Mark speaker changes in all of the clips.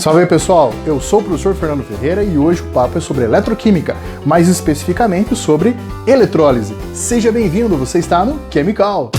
Speaker 1: Salve aí, pessoal, eu sou o professor Fernando Ferreira e hoje o papo é sobre eletroquímica, mais especificamente sobre eletrólise. Seja bem-vindo, você está no Chemical.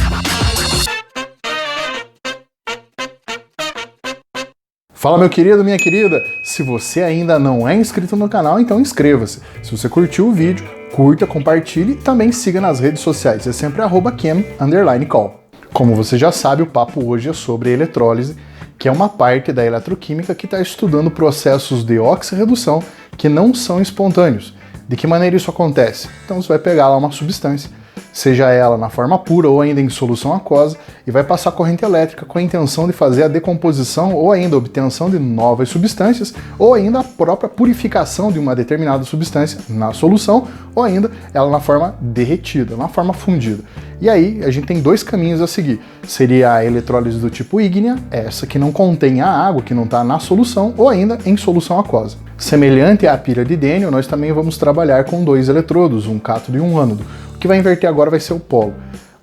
Speaker 1: Fala, meu querido, minha querida, se você ainda não é inscrito no canal, então inscreva-se. Se você curtiu o vídeo, curta, compartilhe e também siga nas redes sociais, é sempre @chem_call. Como você já sabe, o papo hoje é sobre eletrólise, que é uma parte da eletroquímica que está estudando processos de oxirredução que não são espontâneos. De que maneira isso acontece? Então você vai pegar lá uma substância, seja ela na forma pura ou ainda em solução aquosa, e vai passar corrente elétrica com a intenção de fazer a decomposição ou ainda a obtenção de novas substâncias, ou ainda a própria purificação de uma determinada substância na solução, ou ainda ela na forma derretida, na forma fundida. E aí a gente tem dois caminhos a seguir. Seria a eletrólise do tipo ígnea, essa que não contém a água, que não está na solução, ou ainda em solução aquosa. Semelhante à pilha de Daniell, nós também vamos trabalhar com dois eletrodos, um cátodo e um ânodo. O que vai inverter agora vai ser o polo.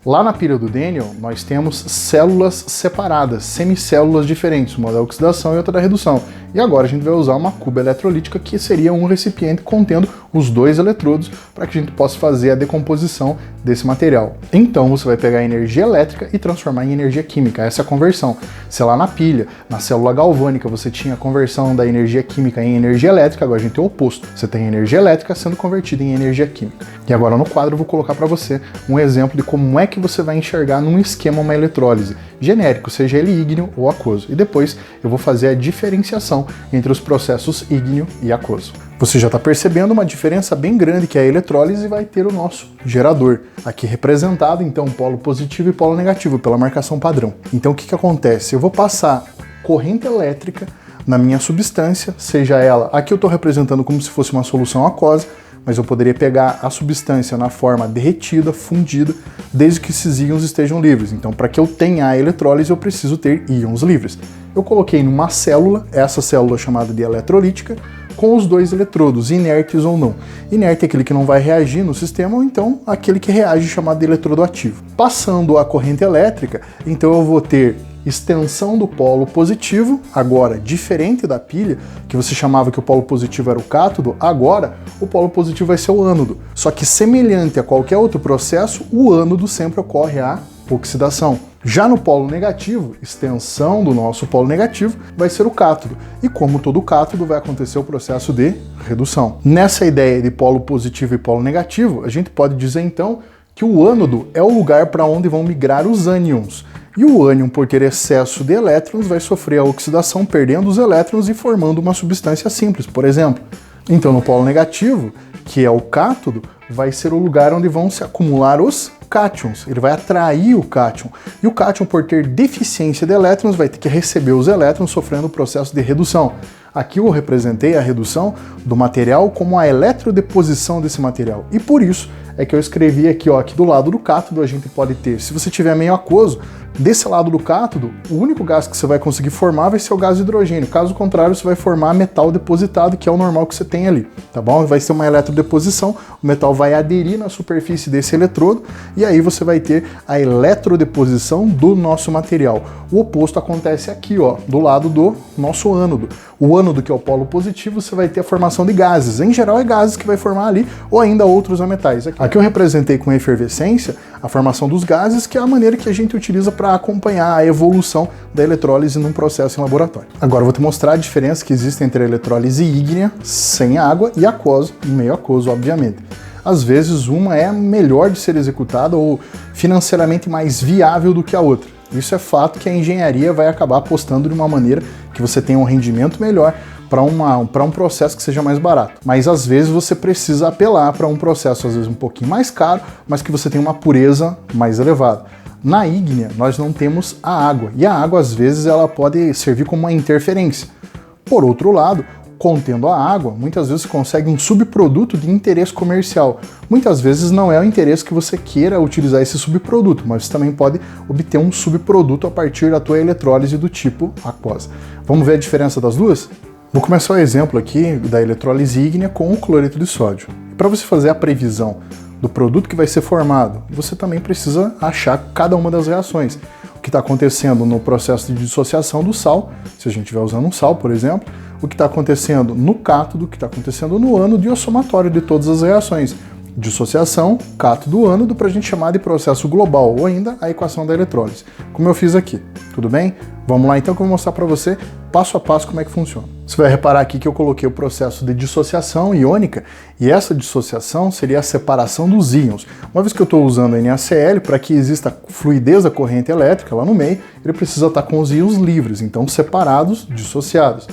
Speaker 1: Lá na pilha do Daniell, nós temos células separadas, semicélulas diferentes, uma da oxidação e outra da redução. E agora a gente vai usar uma cuba eletrolítica, que seria um recipiente contendo os dois eletrodos, para que a gente possa fazer a decomposição desse material. Então você vai pegar a energia elétrica e transformar em energia química, essa é a conversão. Se lá na pilha, na célula galvânica, você tinha a conversão da energia química em energia elétrica, agora a gente tem o oposto. Você tem a energia elétrica sendo convertida em energia química. E agora no quadro eu vou colocar para você um exemplo de como é que você vai enxergar num esquema uma eletrólise genérico, seja ele ígneo ou aquoso. E depois eu vou fazer a diferenciação entre os processos ígneo e aquoso. Você já está percebendo uma diferença bem grande, que a eletrólise vai ter o nosso gerador, aqui representado então polo positivo e polo negativo pela marcação padrão. Então o que acontece? Eu vou passar corrente elétrica na minha substância, seja ela, aqui eu estou representando como se fosse uma solução aquosa, mas eu poderia pegar a substância na forma derretida, fundida, desde que esses íons estejam livres. Então, para que eu tenha a eletrólise, eu preciso ter íons livres. Eu coloquei numa célula, essa célula chamada de eletrolítica, com os dois eletrodos, inertes ou não. Inerte é aquele que não vai reagir no sistema, ou então aquele que reage, chamado de eletrodo ativo. Passando a corrente elétrica, então eu vou ter extensão do polo positivo, agora diferente da pilha, que você chamava que o polo positivo era o cátodo, agora o polo positivo vai ser o ânodo. Só que semelhante a qualquer outro processo, o ânodo sempre ocorre a oxidação. Já no polo negativo, extensão do nosso polo negativo vai ser o cátodo. E como todo cátodo, vai acontecer o processo de redução. Nessa ideia de polo positivo e polo negativo, a gente pode dizer então que o ânodo é o lugar para onde vão migrar os ânions. E o ânion, por ter excesso de elétrons, vai sofrer a oxidação, perdendo os elétrons e formando uma substância simples, por exemplo. Então, no polo negativo, que é o cátodo, vai ser o lugar onde vão se acumular os cátions. Ele vai atrair o cátion. E o cátion, por ter deficiência de elétrons, vai ter que receber os elétrons, sofrendo o processo de redução. Aqui eu representei a redução do material como a eletrodeposição desse material. E por isso é que eu escrevi aqui, ó, aqui do lado do cátodo a gente pode ter, se você tiver meio aquoso, desse lado do cátodo, o único gás que você vai conseguir formar vai ser o gás de hidrogênio. Caso contrário, você vai formar metal depositado, que é o normal que você tem ali, tá bom? Vai ser uma eletrodeposição, o metal vai aderir na superfície desse eletrodo e aí você vai ter a eletrodeposição do nosso material. O oposto acontece aqui, ó, do lado do nosso ânodo. O ânodo, que é o polo positivo, você vai ter a formação de gases. Em geral é gases que vai formar ali, ou ainda outros ametais. Aqui eu representei com efervescência a formação dos gases, que é a maneira que a gente utiliza para acompanhar a evolução da eletrólise num processo em laboratório. Agora eu vou te mostrar a diferença que existe entre a eletrólise ígnea, sem água, e aquosa, meio aquoso, obviamente. Às vezes uma é melhor de ser executada ou financeiramente mais viável do que a outra. Isso é fato que a engenharia vai acabar apostando de uma maneira que você tenha um rendimento melhor para um processo que seja mais barato. Mas às vezes você precisa apelar para um processo às vezes um pouquinho mais caro, mas que você tenha uma pureza mais elevada. Na ígnea nós não temos a água, e a água às vezes ela pode servir como uma interferência. Por outro lado, contendo a água, muitas vezes consegue um subproduto de interesse comercial. Muitas vezes não é o interesse que você queira utilizar esse subproduto, mas você também pode obter um subproduto a partir da tua eletrólise do tipo aquosa. Vamos ver a diferença das duas? Vou começar o exemplo aqui da eletrólise ígnea com o cloreto de sódio. Para você fazer a previsão do produto que vai ser formado, você também precisa achar cada uma das reações. O que está acontecendo no processo de dissociação do sal, se a gente estiver usando um sal, por exemplo, o que está acontecendo no cátodo, o que está acontecendo no ânodo e o somatório de todas as reações. Dissociação, cátodo, ânodo, para a gente chamar de processo global, ou ainda a equação da eletrólise, como eu fiz aqui. Tudo bem? Vamos lá então que eu vou mostrar para você passo a passo como é que funciona. Você vai reparar aqui que eu coloquei o processo de dissociação iônica, e essa dissociação seria a separação dos íons. Uma vez que eu estou usando NaCl, para que exista fluidez da corrente elétrica lá no meio, ele precisa estar com os íons livres, então separados, dissociados.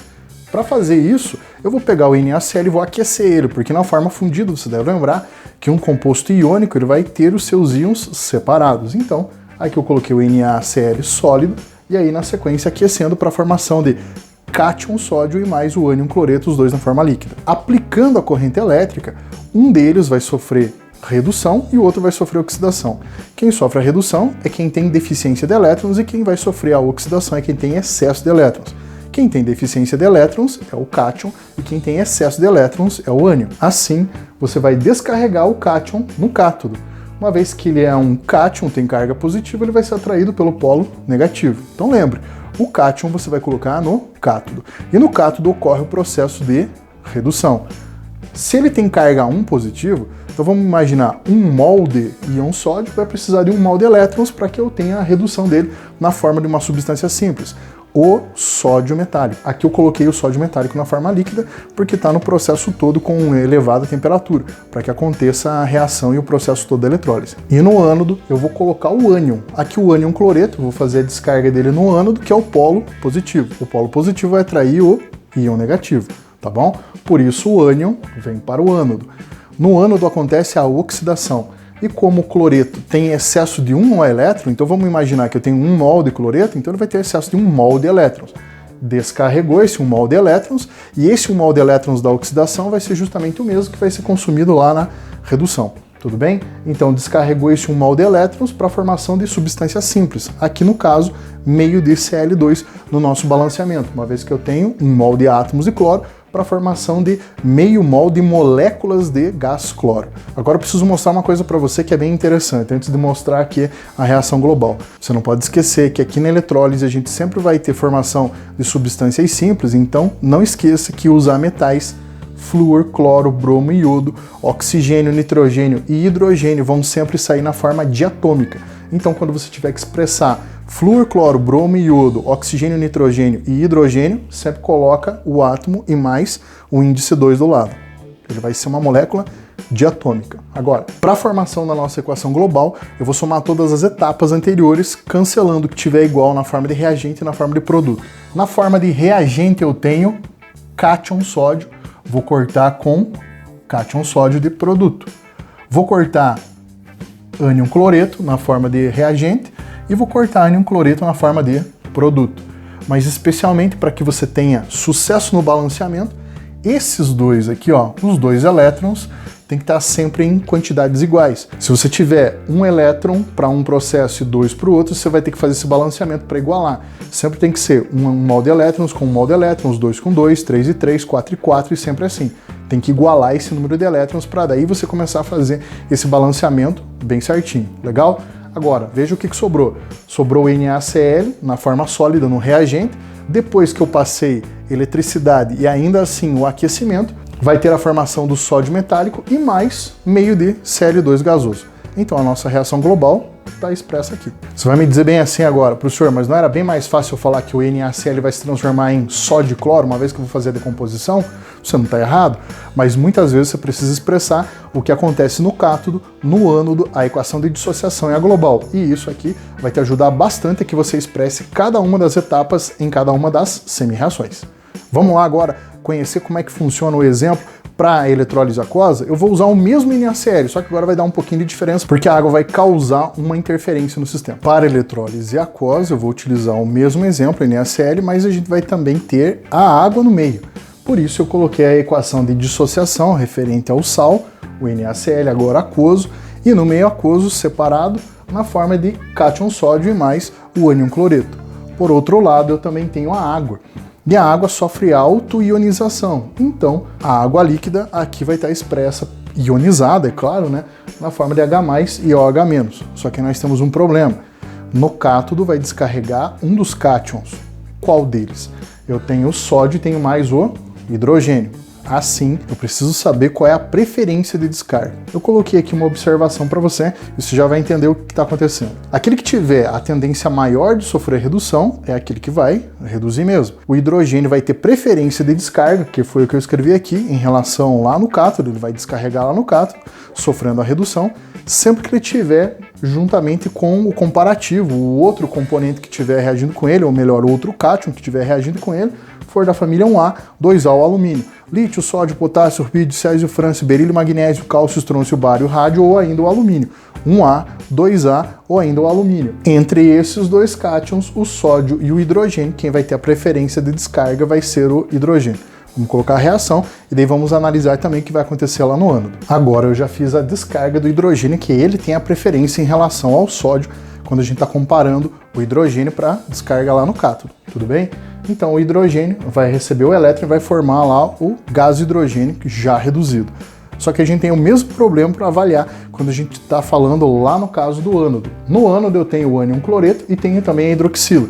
Speaker 1: Para fazer isso, eu vou pegar o NaCl e vou aquecer ele, porque na forma fundida você deve lembrar que um composto iônico ele vai ter os seus íons separados. Então, aqui eu coloquei o NaCl sólido, e aí na sequência aquecendo para a formação de cátion sódio e mais o ânion cloreto, os dois na forma líquida. Aplicando a corrente elétrica, um deles vai sofrer redução e o outro vai sofrer oxidação. Quem sofre a redução é quem tem deficiência de elétrons e quem vai sofrer a oxidação é quem tem excesso de elétrons. Quem tem deficiência de elétrons é o cátion e quem tem excesso de elétrons é o ânion. Assim, você vai descarregar o cátion no cátodo. Uma vez que ele é um cátion, tem carga positiva, ele vai ser atraído pelo polo negativo. Então lembre, o cátion você vai colocar no cátodo. E no cátodo ocorre o processo de redução. Se ele tem carga 1 positivo, então vamos imaginar um mol de íon sódio vai precisar de um mol de elétrons para que eu tenha a redução dele na forma de uma substância simples, o sódio metálico. Aqui eu coloquei o sódio metálico na forma líquida porque está no processo todo com elevada temperatura, para que aconteça a reação e o processo todo da eletrólise. E no ânodo eu vou colocar o ânion. Aqui o ânion cloreto, eu vou fazer a descarga dele no ânodo, que é o polo positivo. O polo positivo vai atrair o íon negativo, tá bom? Por isso o ânion vem para o ânodo. No ânodo acontece a oxidação. E como o cloreto tem excesso de 1 mol elétron, então vamos imaginar que eu tenho 1 mol de cloreto, então ele vai ter excesso de 1 mol de elétrons. Descarregou esse 1 mol de elétrons, e esse 1 mol de elétrons da oxidação vai ser justamente o mesmo que vai ser consumido lá na redução. Tudo bem? Então descarregou esse 1 mol de elétrons para a formação de substância simples. Aqui no caso, meio de Cl2 no nosso balanceamento, uma vez que eu tenho 1 mol de átomos de cloro, para a formação de meio mol de moléculas de gás cloro. Agora eu preciso mostrar uma coisa para você que é bem interessante, antes de mostrar aqui a reação global. Você não pode esquecer que aqui na eletrólise a gente sempre vai ter formação de substâncias simples, então não esqueça que usar metais, flúor, cloro, bromo e iodo, oxigênio, nitrogênio e hidrogênio vão sempre sair na forma diatômica. Então quando você tiver que expressar flúor, cloro, bromo e iodo, oxigênio, nitrogênio e hidrogênio, sempre coloca o átomo e mais o índice 2 do lado. Ele vai ser uma molécula diatômica. Agora, para a formação da nossa equação global, eu vou somar todas as etapas anteriores, cancelando o que tiver igual na forma de reagente e na forma de produto. Na forma de reagente eu tenho cátion sódio, vou cortar com cátion sódio de produto. Vou cortar ânion cloreto na forma de reagente, e vou cortar ânion cloreto na forma de produto. Mas especialmente para que você tenha sucesso no balanceamento, esses dois aqui, ó, os dois elétrons, tem que estar sempre em quantidades iguais. Se você tiver um elétron para um processo e 2 para o outro, você vai ter que fazer esse balanceamento para igualar. Sempre tem que ser um mol de elétrons com um mol de elétrons, 2 com 2, 3 e 3, 4 e 4 e sempre assim. Tem que igualar esse número de elétrons para daí você começar a fazer esse balanceamento bem certinho. Legal? Agora, veja o que sobrou. Sobrou o NaCl na forma sólida no reagente. Depois que eu passei eletricidade e ainda assim o aquecimento, vai ter a formação do sódio metálico e mais meio de Cl2 gasoso. Então a nossa reação global está expressa aqui. Você vai me dizer bem assim agora, professor, mas não era bem mais fácil eu falar que o NaCl vai se transformar em sódio e cloro uma vez que eu vou fazer a decomposição? Você não está errado, mas muitas vezes você precisa expressar o que acontece no cátodo, no ânodo, a equação de dissociação é a global. E isso aqui vai te ajudar bastante a que você expresse cada uma das etapas em cada uma das semi-reações. Vamos lá agora conhecer como é que funciona o exemplo para a eletrólise aquosa. Eu vou usar o mesmo NaCl, só que agora vai dar um pouquinho de diferença, porque a água vai causar uma interferência no sistema. Para a eletrólise aquosa, eu vou utilizar o mesmo exemplo, NaCl, mas a gente vai também ter a água no meio. Por isso eu coloquei a equação de dissociação referente ao sal, o NaCl agora aquoso, e no meio aquoso separado na forma de cátion sódio e mais o ânion cloreto. Por outro lado, eu também tenho a água. E a água sofre autoionização. Então, a água líquida aqui vai estar expressa, ionizada, é claro, né, na forma de H+, e OH-. Só que nós temos um problema. No cátodo vai descarregar um dos cátions. Qual deles? eu tenho o sódio e tenho mais o hidrogênio. Assim, eu preciso saber qual é a preferência de descarga. Eu coloquei aqui uma observação para você, e você já vai entender o que está acontecendo. Aquele que tiver a tendência maior de sofrer redução é aquele que vai reduzir mesmo. O hidrogênio vai ter preferência de descarga, que foi o que eu escrevi aqui, em relação lá no cátodo, ele vai descarregar lá no cátodo, sofrendo a redução, sempre que ele estiver juntamente com o comparativo, o outro componente que estiver reagindo com ele, ou melhor, o outro cátion que estiver reagindo com ele, for da família 1A, 2A o alumínio. Lítio, sódio, potássio, rubídio, césio, frâncio, berílio, magnésio, cálcio, estrôncio, bário, rádio ou ainda o alumínio. 1A, 2A ou ainda o alumínio. Entre esses dois cátions, o sódio e o hidrogênio, quem vai ter a preferência de descarga vai ser o hidrogênio. Vamos colocar a reação e daí vamos analisar também o que vai acontecer lá no ânodo. Agora eu já fiz a descarga do hidrogênio, que ele tem a preferência em relação ao sódio, quando a gente está comparando o hidrogênio para descarga lá no cátodo, tudo bem? Então o hidrogênio vai receber o elétron e vai formar lá o gás hidrogênio já reduzido. Só que a gente tem o mesmo problema para avaliar quando a gente está falando lá no caso do ânodo. No ânodo eu tenho o ânion cloreto e tenho também a hidroxila.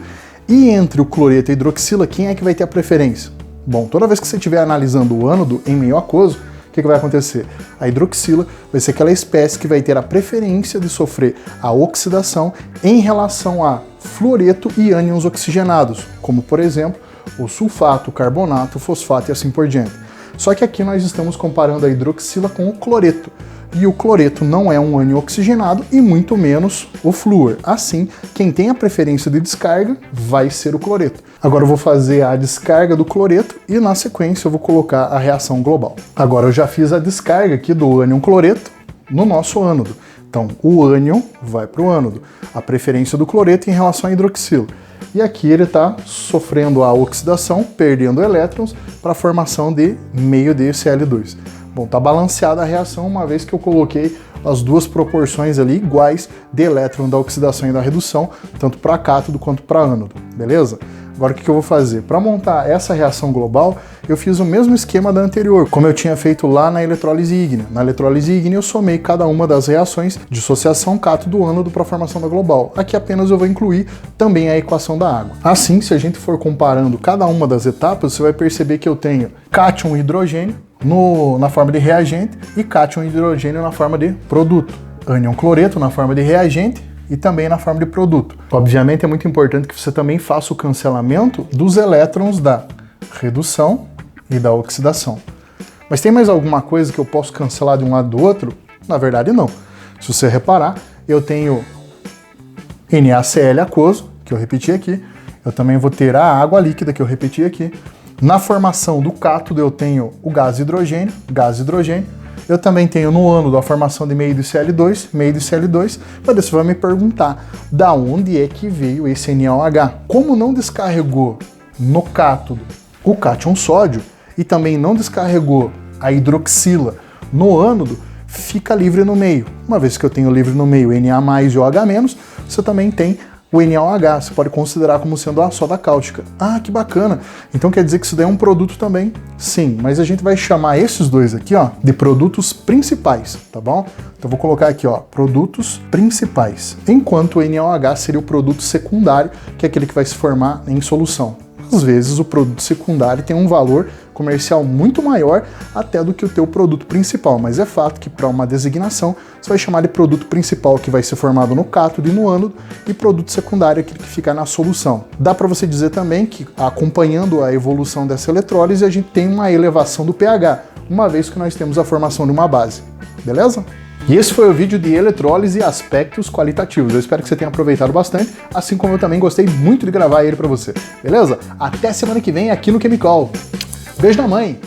Speaker 1: E entre o cloreto e a hidroxila, quem é que vai ter a preferência? Bom, toda vez que você estiver analisando o ânodo em meio aquoso, o que vai acontecer? A hidroxila vai ser aquela espécie que vai ter a preferência de sofrer a oxidação em relação a fluoreto e ânions oxigenados, como por exemplo o sulfato, o carbonato, o fosfato e assim por diante. Só que aqui nós estamos comparando a hidroxila com o cloreto. E o cloreto não é um ânion oxigenado e muito menos o flúor. Assim, quem tem a preferência de descarga vai ser o cloreto. Agora eu vou fazer a descarga do cloreto e na sequência eu vou colocar a reação global. Agora eu já fiz a descarga aqui do ânion cloreto no nosso ânodo. Então o ânion vai para o ânodo, a preferência do cloreto em relação à hidroxila. E aqui ele está sofrendo a oxidação, perdendo elétrons para a formação de meio de Cl2. Bom, está balanceada a reação, uma vez que eu coloquei as duas proporções ali iguais de elétron da oxidação e da redução, tanto para cátodo quanto para ânodo, beleza? Agora o que eu vou fazer? Para montar essa reação global, eu fiz o mesmo esquema da anterior, como eu tinha feito lá na eletrólise ígnea. Na eletrólise ígnea eu somei cada uma das reações, dissociação cátodo-ânodo para a formação da global. Aqui apenas eu vou incluir também a equação da água. Assim, se a gente for comparando cada uma das etapas, você vai perceber que eu tenho cátion e hidrogênio na forma de reagente e cátion e hidrogênio na forma de produto. Ânion cloreto na forma de reagente e também na forma de produto. Obviamente é muito importante que você também faça o cancelamento dos elétrons da redução e da oxidação. Mas tem mais alguma coisa que eu posso cancelar de um lado do outro? Na verdade não. Se você reparar, eu tenho NaCl aquoso, que eu repeti aqui, eu também vou ter a água líquida, que eu repeti aqui. Na formação do cátodo eu tenho o gás hidrogênio, Eu também tenho no ânodo a formação de meio de Cl2, mas você vai me perguntar, da onde é que veio esse NaOH? Como não descarregou no cátodo o cátion sódio e também não descarregou a hidroxila no ânodo, fica livre no meio. Uma vez que eu tenho livre no meio Na+ e OH-, você também tem o NaOH, você pode considerar como sendo a soda cáustica. Ah, que bacana! Então quer dizer que isso daí é um produto também? Sim, mas a gente vai chamar esses dois aqui, ó, de produtos principais, tá bom? Então vou colocar aqui, ó, produtos principais. Enquanto o NaOH seria o produto secundário, que é aquele que vai se formar em solução. Às vezes o produto secundário tem um valor comercial muito maior até do que o teu produto principal, mas é fato que para uma designação você vai chamar de produto principal, que vai ser formado no cátodo e no ânodo, e produto secundário, aquele que fica na solução. Dá para você dizer também que, acompanhando a evolução dessa eletrólise, a gente tem uma elevação do pH, uma vez que nós temos a formação de uma base, beleza? E esse foi o vídeo de eletrólise e aspectos qualitativos. Eu espero que você tenha aproveitado bastante, assim como eu também gostei muito de gravar ele para você, beleza? Até semana que vem aqui no Chemical. Beijo da mãe!